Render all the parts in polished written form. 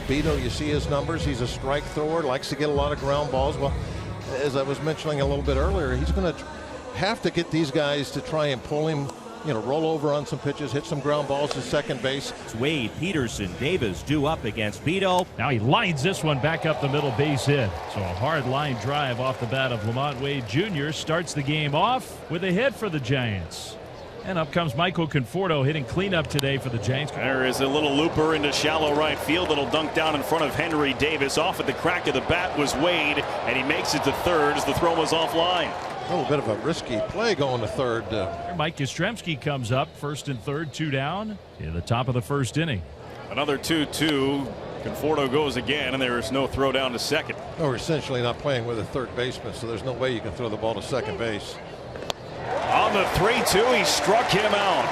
Beto, you see his numbers. He's a strike thrower, likes to get a lot of ground balls. Well, as I was mentioning a little bit earlier, he's going to have to get these guys to try and pull him, roll over on some pitches, hit some ground balls to second base. It's Wade, Peterson, Davis due up against Beto. Now he lines this one back up the middle, base hit. So a hard line drive off the bat of Lamont Wade Jr. starts the game off with a hit for the Giants. And up comes Michael Conforto hitting cleanup today for the Giants. There is a little looper into shallow right field that'll dunk down in front of Henry Davis. Off at the crack of the bat was Wade, and he makes it to third as the throw was offline. A little bit of a risky play going to third. Mike Yastrzemski comes up, first and third, 2 down in the top of the first inning. Another 2-2. Conforto goes again, and there is no throw down to second. No, we're essentially not playing with a third baseman, so there's no way you can throw the ball to second base. On the 3-2, he struck him out.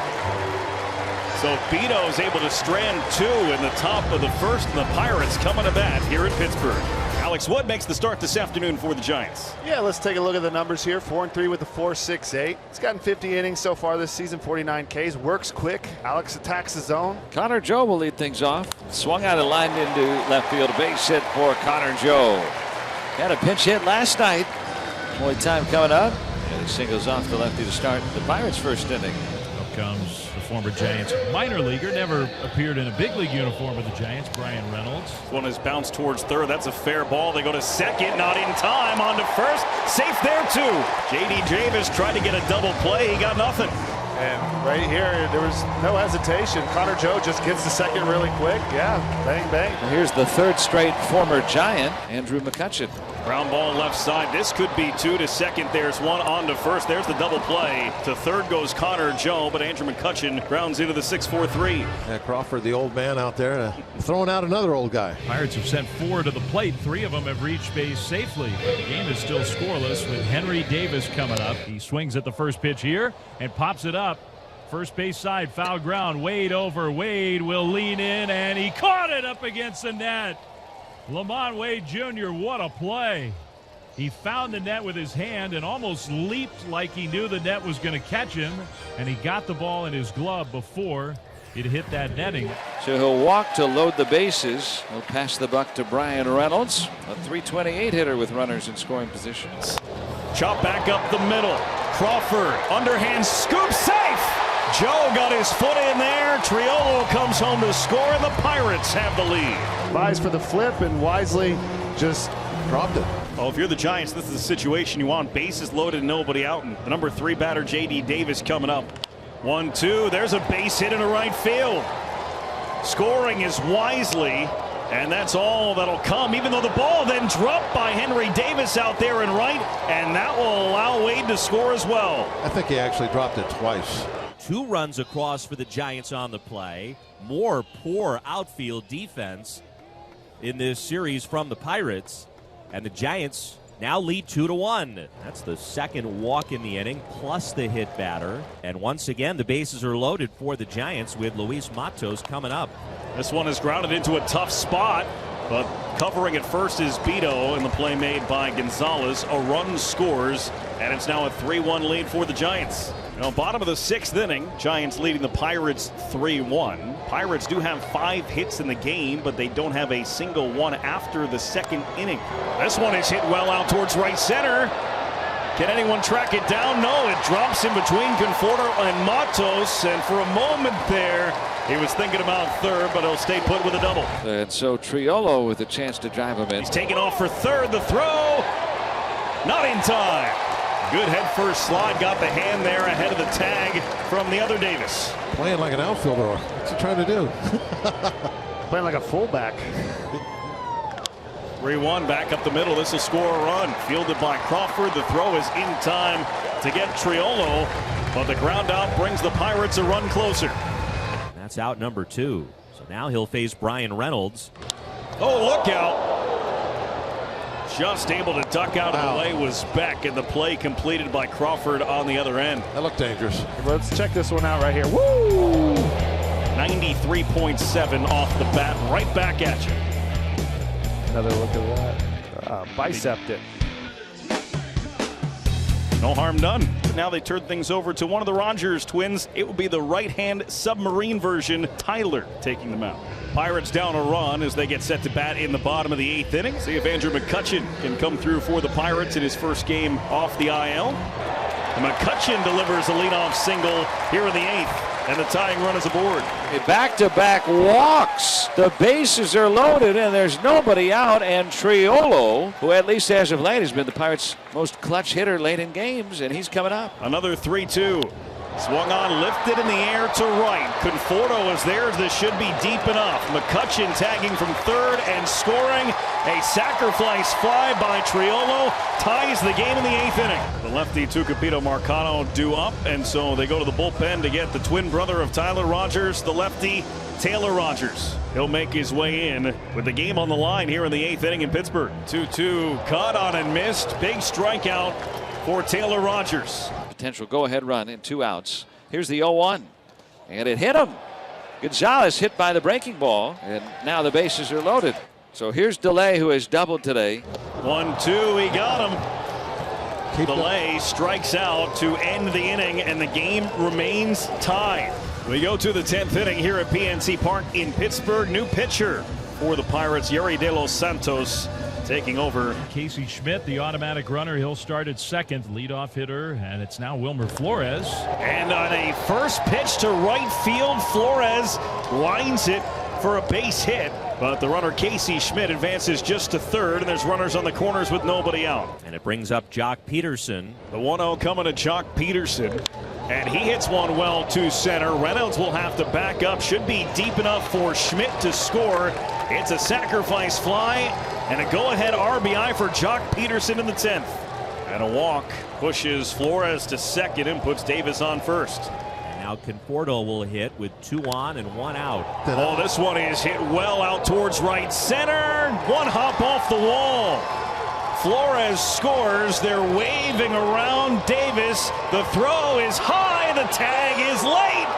So Beto is able to strand 2 in the top of the first, and the Pirates coming to bat here in Pittsburgh. Alex Wood makes the start this afternoon for the Giants. Yeah, let's take a look at the numbers here. 4-3 with a 4.68. He's gotten 50 innings so far this season, 49 Ks. Works quick. Alex attacks the zone. Connor Joe will lead things off. Swung out and lined into left field. A base hit for Connor Joe. Had a pinch hit last night. Only time coming up. And he singles off the lefty to start the Pirates' first inning. Up comes the former Giants minor leaguer, never appeared in a big league uniform with the Giants, Brian Reynolds. One is bounced towards third. That's a fair ball. They go to second, not in time. On to first. Safe there too. J.D. Davis tried to get a double play. He got nothing. And right here, there was no hesitation. Connor Joe just gets to second really quick. Yeah, bang, bang. And here's the third straight former Giant, Andrew McCutchen. Ground ball left side. This could be 2 to second. There's one on to first. There's the double play. To third goes Connor Joe, but Andrew McCutchen grounds into the 6-4-3. Yeah, Crawford, the old man out there, throwing out another old guy. Pirates have sent 4 to the plate. 3 of them have reached base safely. But the game is still scoreless with Henry Davis coming up. He swings at the first pitch here and pops it up. First base side, foul ground. Wade over. Wade will lean in, and he caught it up against the net. Lamont Wade Jr., what a play. He found the net with his hand and almost leaped like he knew the net was going to catch him, and he got the ball in his glove before it hit that netting. So he'll walk to load the bases. He'll pass the buck to Brian Reynolds, a .328 hitter with runners in scoring positions. Chop back up the middle. Crawford, underhand scoop, safe! Joe got his foot in there. Triolo comes home to score, and the Pirates have the lead. Buys for the flip and wisely just Dropped it. Well, if you're the Giants, this is the situation you want. Bases loaded and nobody out. And the number 3 batter, J.D. Davis, coming up. 1-2. There's a base hit into right field. Scoring is wisely. And that's all that'll come, even though the ball then dropped by Henry Davis out there in right. And that will allow Wade to score as well. I think he actually dropped it twice. 2 runs across for the Giants on the play. More poor outfield defense in this series from the Pirates. And the Giants now lead 2-1. That's the second walk in the inning, plus the hit batter. And once again, the bases are loaded for the Giants with Luis Matos coming up. This one is grounded into a tough spot, but covering at first is Beto, and the play made by Gonzalez. A run scores, and it's now a 3-1 lead for the Giants. Now, bottom of the 6th inning, Giants leading the Pirates 3-1. Pirates do have 5 hits in the game, but they don't have a single one after the 2nd inning. This one is hit well out towards right center. Can anyone track it down? No, it drops in between Conforto and Matos, and for a moment there, he was thinking about third, but he'll stay put with a double. And so Triolo with a chance to drive him in. He's taking off for third. The throw, not in time. Good head first slide, got the hand there ahead of the tag from the other Davis. Playing like an outfielder. What's he trying to do? playing like a fullback. 3-1 back up the middle. This will score a run. Fielded by Crawford. The throw is in time to get Triolo, but the ground out brings the Pirates a run closer. That's out number 2. So now he'll face Brian Reynolds. Oh, look out. Just able to duck out of the way was Beck, and the play completed by Crawford on the other end. That looked dangerous. Let's check this one out right here. Woo! 93.7 off the bat, right back at you. Another look at that. Bicepped it. No harm done. Now they turn things over to one of the Rogers twins. It will be the right-hand submarine version, Tyler, taking them out. Pirates down a run as they get set to bat in the bottom of the 8th inning. See if Andrew McCutchen can come through for the Pirates in his first game off the IL. And McCutchen delivers a leadoff single here in the 8th, and the tying run is aboard. Back-to-back walks. The bases are loaded, and there's nobody out. And Triolo, who at least as of late has been the Pirates' most clutch hitter late in games, and he's coming up. Another 3-2. Swung on, lifted in the air to right. Conforto is there. This should be deep enough. McCutchen tagging from third and scoring. A sacrifice fly by Triolo ties the game in the 8th inning. The lefty Tucupito Marcano due up, and so they go to the bullpen to get the twin brother of Tyler Rogers, the lefty Taylor Rogers. He'll make his way in with the game on the line here in the 8th inning in Pittsburgh. 2-2, caught on and missed. Big strikeout for Taylor Rogers. Potential go-ahead run in 2 outs. Here's the 0-1, and it hit him. Gonzalez hit by the breaking ball, and now the bases are loaded. So here's DeLay, who has doubled today. 1-2, he got him. DeLay strikes out to end the inning, and the game remains tied. We go to the 10th inning here at PNC Park in Pittsburgh. New pitcher for the Pirates, Yeri De Los Santos, taking over. Casey Schmidt, the automatic runner. He'll start at second, leadoff hitter, and it's now Wilmer Flores. And on a first pitch to right field, Flores lines it for a base hit. But the runner Casey Schmidt advances just to third, and there's runners on the corners with nobody out. And it brings up Jock Peterson. The 1-0 coming to Jock Peterson. And he hits one well to center. Reynolds will have to back up. Should be deep enough for Schmidt to score. It's a sacrifice fly and a go-ahead RBI for Jock Peterson in the 10th. And a walk pushes Flores to second and puts Davis on first. And now Conforto will hit with 2 on and 1 out. Oh, this one is hit well out towards right center. One hop off the wall. Flores scores. They're waving around Davis. The throw is high. The tag is late.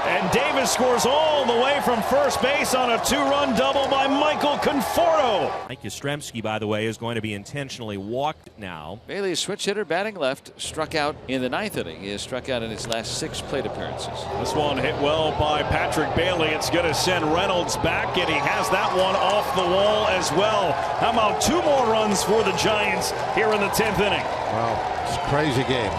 And Davis scores all the way from first base on a 2-run double by Michael Conforto. Mike Yastrzemski, by the way, is going to be intentionally walked now. Bailey, a switch hitter, batting left, struck out in the 9th inning. He has struck out in his last 6 plate appearances. This one hit well by Patrick Bailey. It's going to send Reynolds back, and he has that one off the wall as well. How about 2 more runs for the Giants here in the 10th inning? Wow, it's a crazy game.